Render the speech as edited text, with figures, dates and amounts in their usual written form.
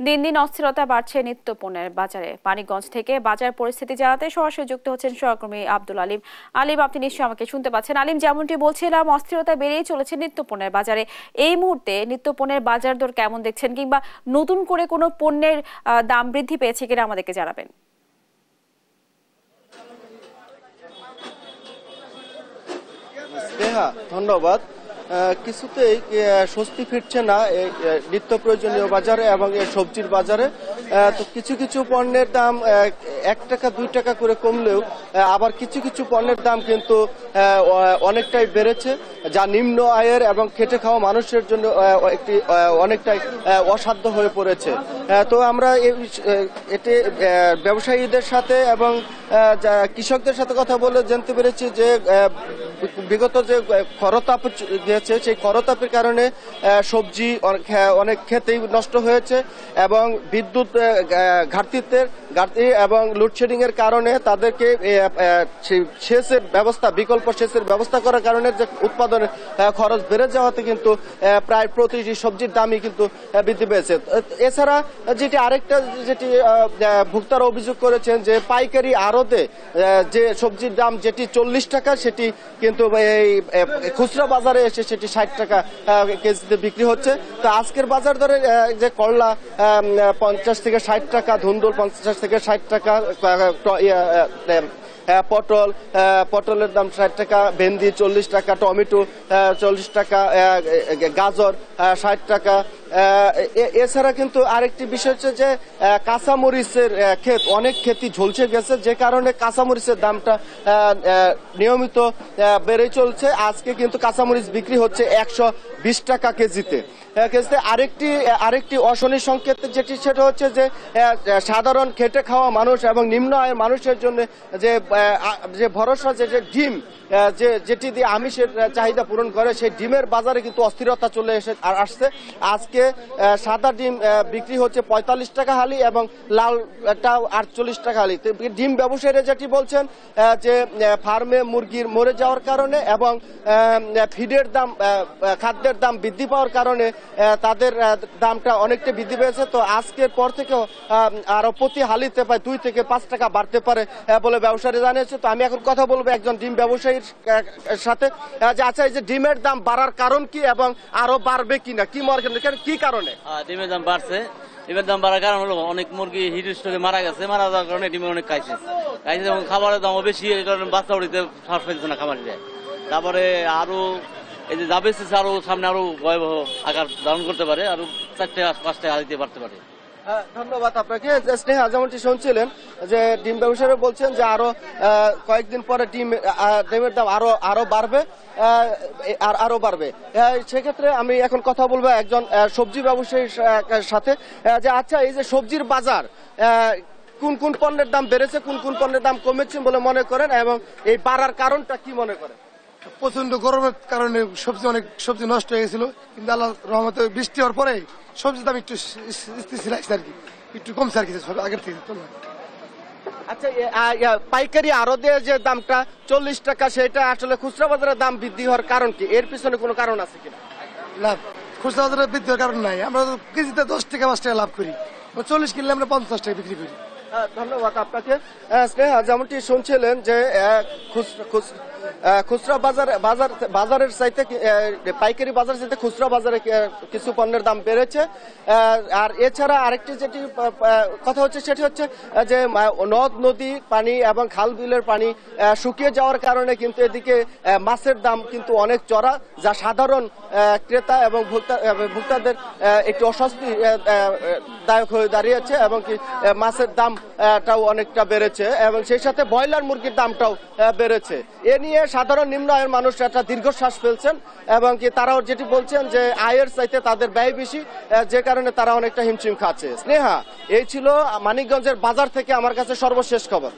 দিন দিন অস্থিরতা বাড়ছে নিত্যপণ্যের বাজারে। মানিকগঞ্জ থেকে বাজার পরিস্থিতি জানাতে সরাসরি যুক্ত হচ্ছেন সহকর্মী আব্দুল আলিম। আলিম, আপনি নিশ্চয়ই আমাকে শুনতে পাচ্ছেন। আলিম, যেমনটি বলছিলাম, অস্থিরতা বেড়েই চলেছে নিত্যপণ্যের বাজারে। এই মুহূর্তে নিত্যপণ্যের বাজার দর কেমন দেখছেন, কিংবা নতুন করে কোনো পণ্যের দাম বৃদ্ধি পেয়েছে কিনা আমাদেরকে জানাবেন। ধন্যবাদ। কিছুতেই স্বস্তি ফিরছে না এই নিত্য প্রয়োজনীয় বাজারে এবং এই সবজির বাজারে। তো কিছু কিছু পণ্যের দাম 1 টাকা 2 টাকা করে কমলেও আবার কিছু কিছু পণ্যের দাম কিন্তু অনেকটাই বেড়েছে, যা নিম্ন আয়ের এবং খেটে খাওয়া মানুষের জন্য একটি অনেকটাই অসাধ্য হয়ে পড়েছে। তো আমরা এতে ব্যবসায়ীদের সাথে এবং কৃষকদের সাথে কথা বলে জানতে পেরেছি যে বিগত যে খরতাপ গিয়েছে, সেই খরতাপের কারণে সবজি অনেক ক্ষেতেই নষ্ট হয়েছে এবং বিদ্যুৎ ঘাটতি এবং লোডশেডিং এর কারণে তাদেরকে সেচের ব্যবস্থা, বিকল্প সেচের ব্যবস্থা করার কারণে যে উৎপাদনের খরচ বেড়ে যাওয়াতে কিন্তু প্রায় প্রতিটি সবজির দামই কিন্তু বৃদ্ধি পেয়েছে। এছাড়া যেটি ভোক্তারা অভিযোগ করেছেন যে পাইকারি আড়তে যে সবজির দাম যেটি 40 টাকা, সেটি কিন্তু এই খুচরা বাজারে এসে সেটি 60 টাকা কেজিতে বিক্রি হচ্ছে। তো আজকের বাজার দরে যে করলা 50 থেকে 60 টাকা, ধুন্দুল 50 থেকে 60 টাকা, পটলের দাম 60 টাকা, ভেন্ডি 40 টাকা, টমেটো 40 টাকা, গাজর 60 টাকা। এছাড়া কিন্তু আরেকটি বিষয় হচ্ছে যে কাঁচামরিচের অনেক ক্ষেতই ঝলসে গেছে, যে কারণে কাঁচামরিচের দামটা নিয়মিত বেড়ে চলছে। আজকে কিন্তু কাঁচামরিচ বিক্রি হচ্ছে 120 টাকা কেজিতে। আরেকটি অশনি সংকেত সেটা হচ্ছে যে সাধারণ খেটে খাওয়া মানুষ এবং নিম্ন আয়ের মানুষের জন্য যে ভরসা যে ডিম, যেটি দিয়ে আমিষের চাহিদা পূরণ করে, সেই ডিমের বাজারে কিন্তু অস্থিরতা চলে আসছে। আজকে সাদা ডিম বিক্রি হচ্ছে 45 টাকা হালি এবং লালটা 48 টাকা হালি। ডিম ব্যবসায়ীরা যেটি বলছেন যে ফার্মে মুরগির মরে যাওয়ার কারণে এবং ফিডের দাম, খাদ্যের দাম বৃদ্ধি পাওয়ার কারণে তাদের দামটা অনেকটা বৃদ্ধি পেয়েছে। তো আজকের পর থেকেও আরো প্রতি হালিতে প্রায় 2 থেকে 5 টাকা বাড়তে পারে বলে ব্যবসায়ী জানিয়েছে। তো আমি এখন কথা বলবো একজন ডিম ব্যবসায়ীর সাথে যে আচ্ছা, এই যে ডিমের দাম বাড়ার কারণ কি এবং আরো বাড়বে কিনা, কি কারণে ডিমের দাম বাড়ছে? ডিমের দাম বাড়ার কারণ হলো অনেক মুরগি হিট স্ট্রোকে মারা যাওয়ার কারণে ডিমের অনেক খাইছে এবং খাবারের দামও বেশি, এই কারণে বাচ্চা উড়িতে শ্বাস পাইছে না খামারিরা। তারপরে আরো এই যে যাবে আরো সামনে আরো ভয়াবহ আকার ধারণ করতে পারে, আরো 4-5 টাকা হারিতে পারতে পারে। ধন্যবাদ আপনাকে। স্নেহা, যেমনটি শুনছিলেন যে ডিম ব্যবসায়ীরা বলছেন যে আরো কয়েকদিন পরে ডিমের দাম আরো বাড়বে। সেক্ষেত্রে আমি এখন কথা বলবো একজন সবজি ব্যবসায়ীর সাথে যে আচ্ছা, এই যে সবজির বাজার, কোন কোন পণ্যের দাম বেড়েছে, কোন কোন পণ্যের দাম কমেছে বলে মনে করেন এবং এই বাড়ার কারণটা কি মনে করেন? প্রচন্ড গরমের কারণে সবজি নষ্ট হয়ে গেছিল, কিন্তু আল্লাহ রহমতে বৃষ্টি হওয়ার পরে সবজির দাম একটু স্থিতিশীল আছে আর কি, একটু কমছে আর কি আগের থেকে। আচ্ছা, পাইকারি আড়তে যে দামটা 40 টাকা, সেটা আসলে খুচরা বাজারের দাম বৃদ্ধি হওয়ার কারণ কি? এর পিছনে কোনো কারণ আছে কিনা? না, খুচরা বাজারে বৃদ্ধি হওয়ার কারণ নাই। আমরা কেজিতে 10 টাকা 5 টাকা লাভ করি, 40 কিনলে আমরা 50 টাকা বিক্রি করি। ধন্যবাদ আপনাকে। স্নেহা, যেমনটি শুনছিলেন যে খুচরা বাজারের চাইতে পাইকারি বাজার চাইতে খুচরা বাজারে কিছু পণ্যের দাম বেড়েছে। আর এছাড়া আরেকটি যেটি কথা হচ্ছে সেটি হচ্ছে যে নদ নদী পানি এবং খাল বিলের পানি শুকিয়ে যাওয়ার কারণে কিন্তু এদিকে মাছের দাম কিন্তু অনেক চড়া, যা সাধারণ ক্রেতা এবং ভোক্তাদের একটু অস্বস্তি দায়ক হয়ে দাঁড়িয়েছে এবং কি মাছের দামটাও অনেকটা বেড়েছে এবং সেই সাথে ব্রয়লার মুরগির দামটাও বেড়েছে। এ নিয়ে সাধারণ নিম্ন আয়ের মানুষ একটা দীর্ঘশ্বাস ফেলছেন এবং কি তারাও যেটি বলছেন যে আয়ের চাইতে তাদের ব্যয় বেশি, যে কারণে তারা অনেকটা হিমশিম খাচ্ছে। স্নেহা, এই ছিল মানিকগঞ্জের বাজার থেকে আমার কাছে সর্বশেষ খবর।